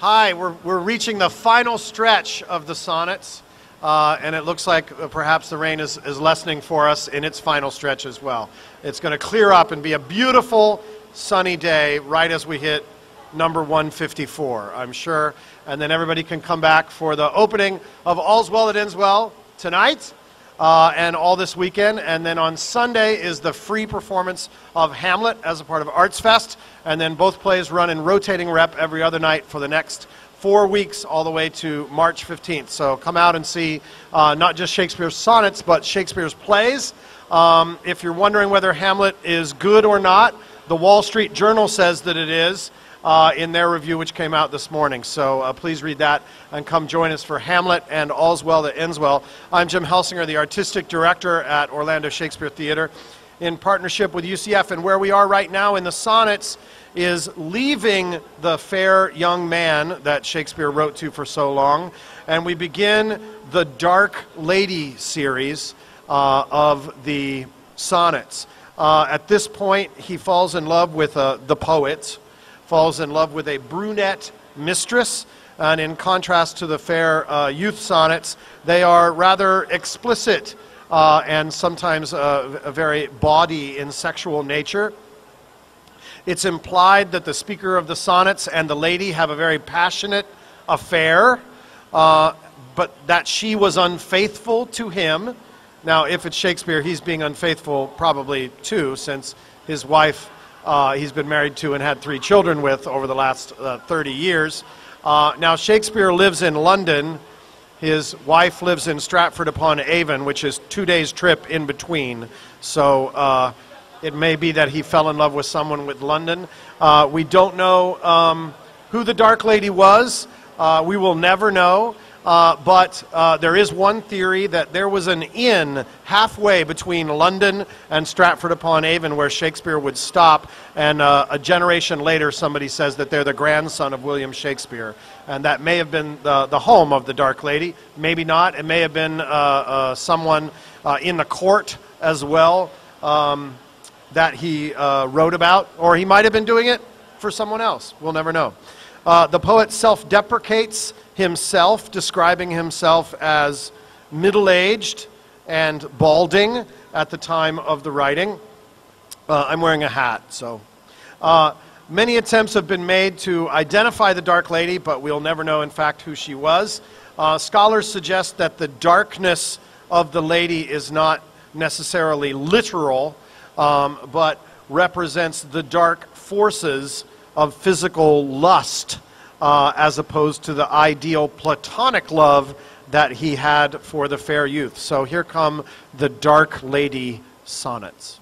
Hi, we're reaching the final stretch of the sonnets, and it looks like perhaps the rain is lessening for us in its final stretch as well. It's going to clear up and be a beautiful sunny day right as we hit number 154, I'm sure. And then everybody can come back for the opening of All's Well That Ends Well tonight and all this weekend. And then on Sunday is the free performance of Hamlet as a part of Arts Fest. And then both plays run in rotating rep every other night for the next 4 weeks all the way to March 15th. So come out and see not just Shakespeare's sonnets, but Shakespeare's plays. If you're wondering whether Hamlet is good or not, the Wall Street Journal says that it is in their review, which came out this morning. So please read that and come join us for Hamlet and All's Well That Ends Well. I'm Jim Helsinger, the artistic director at Orlando Shakespeare Theater, in partnership with UCF. And where we are right now in the sonnets is leaving the fair young man that Shakespeare wrote to for so long. And we begin the Dark Lady series of the sonnets. At this point, he falls in love with the poet, falls in love with a brunette mistress, and in contrast to the fair youth sonnets, they are rather explicit and sometimes very bawdy in sexual nature. It's implied that the speaker of the sonnets and the lady have a very passionate affair, but that she was unfaithful to him. Now, if it's Shakespeare, he's being unfaithful probably too, since his wife he's been married to and had 3 children with over the last 30 years. Now, Shakespeare lives in London. His wife lives in Stratford-upon-Avon, which is 2 days' trip in between. So it may be that he fell in love with someone with London. We don't know who the Dark Lady was. We will never know. But there is one theory that there was an inn halfway between London and Stratford-upon-Avon where Shakespeare would stop, and a generation later somebody says that they're the grandson of William Shakespeare, and that may have been the home of the Dark Lady. Maybe not. It may have been someone in the court as well that he wrote about, or he might have been doing it for someone else. We'll never know. The poet self-deprecates himself, describing himself as middle-aged and balding at the time of the writing. I'm wearing a hat, so. Many attempts have been made to identify the Dark Lady, but we'll never know, in fact, who she was. Scholars suggest that the darkness of the lady is not necessarily literal, but represents the dark forces of physical lust, as opposed to the ideal platonic love that he had for the fair youth. So here come the Dark Lady sonnets.